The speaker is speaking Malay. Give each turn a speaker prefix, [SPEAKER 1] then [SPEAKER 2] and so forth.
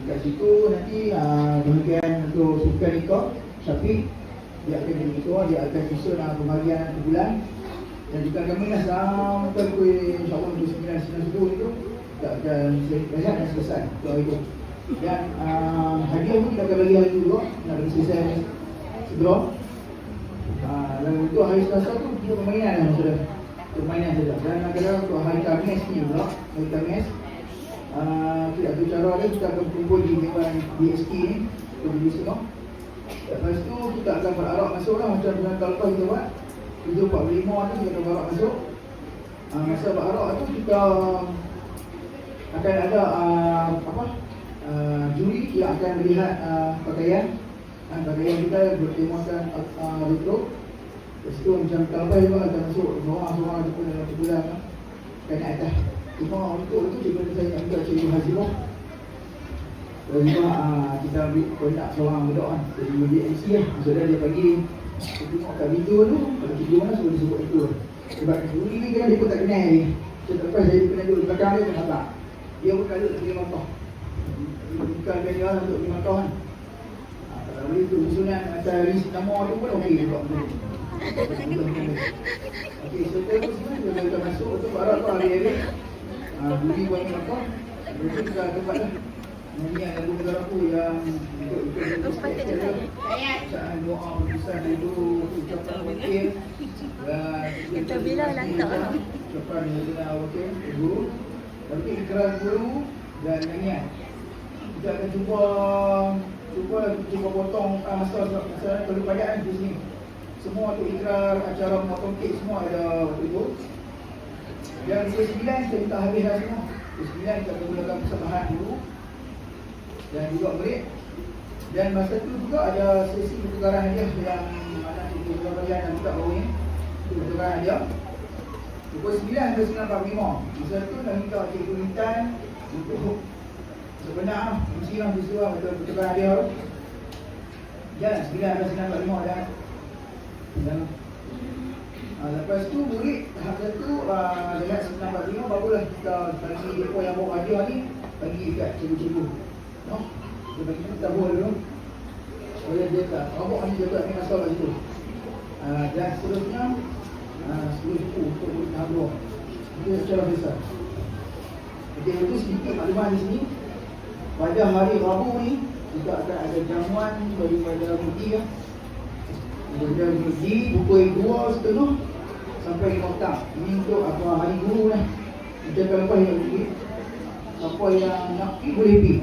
[SPEAKER 1] Dekat situ nanti bahagian untuk sukan nikah Syafiq, dia akan jadi ketua, dia akan susun pembagian sebulan. Dan juga kami lah sampai pukul insyaAllah 9 itu kita akan rehat dan selesai untuk hari itu. Dan hadiah pun kita akan bagi hari itu juga, nak bagi selesai segera. Dan untuk hari Selasa tu kita permainan lah sudah, permainan saja. Dan kadang untuk hari Khamis ni pula, hari Khamis tidak ada cara dia, kita akan kumpul di memang DSK ni untuk beli semua. Lepas tu kita akan berarak masuk lah, macam bulan tahun lepas kita buat 7.45 tu kita akan berarak masuk. Masa berarak tu kita akan ada juri yang akan melihat pakaian kita bertemakan retro. Lepas tu macam tahun lepas juga akan masuk seorang-seorang ataupun dalam sebulan kan atas. Cuma untuk itu cikgu saya nak minta Cikgu Hazimah. Dan juga kita ambil kontak seorang budak kan, jadi dia MC lah. Maksudnya dia bagi tengok kat video tu, kalau video mana suruh dia sebut itu. Sebab juri ni kan dia pun tak kenal ni. So lepas saya kena duduk di belakang dia, tak nampak. Dia pun kalut nak pergi makkah. Bukan dia lah untuk pergi makkah kan. Kalau boleh tu susunan macam list nama tu pun okey juga. Okey, so terus sebenarnya kita masuk untuk barat tu hari-hari. Budi buat makkah. Lepas tu kita tempat lah. Nyanyian lagu negara aku yang ikut bacaan doa berpisah itu, ucapan wakil
[SPEAKER 2] Kita bila lantak
[SPEAKER 1] ucapan yang wakil guru, nanti ikrar guru dan nyanyian. Kita akan cuba potong masa perlu payah di sini. Semua tu ikrar, acara memotong kek semua ada waktu itu. Dan pukul 9 kita minta habis dah semua. Pukul 9 kita akan mulakan persembahan dulu dan juga break. Dan masa tu juga ada sesi pertukaran hadiah yang mana Cikgu Bahagian dan budak baru ni pertukaran hadiah pukul 9 ke 9.45. Masa tu nak minta Cikgu Intan untuk sebenar MC lah disuruh untuk pertukaran hadiah tu. Jalan 9 ke 9.45 dan lepas tu murid tahap satu dengan 9.45 barulah kita bagi mereka yang bawa hadiah ni bagi dekat cikgu-cikgu. Dia bagi kita tabur dulu supaya dia tak robok ni, dia tak ambil masa kat situ. Dan seterusnya 10 suku untuk tahap 2. Itu secara besar. Okey, itu sedikit maklumat di sini. Pada hari Rabu ni kita akan ada jamuan daripada Mudi ya. Daripada Mudi pukul 2.30 sampai 5 petang. Ini untuk hari guru ni. Kita akan lepas yang Mudi. Siapa yang nak pergi boleh pergi.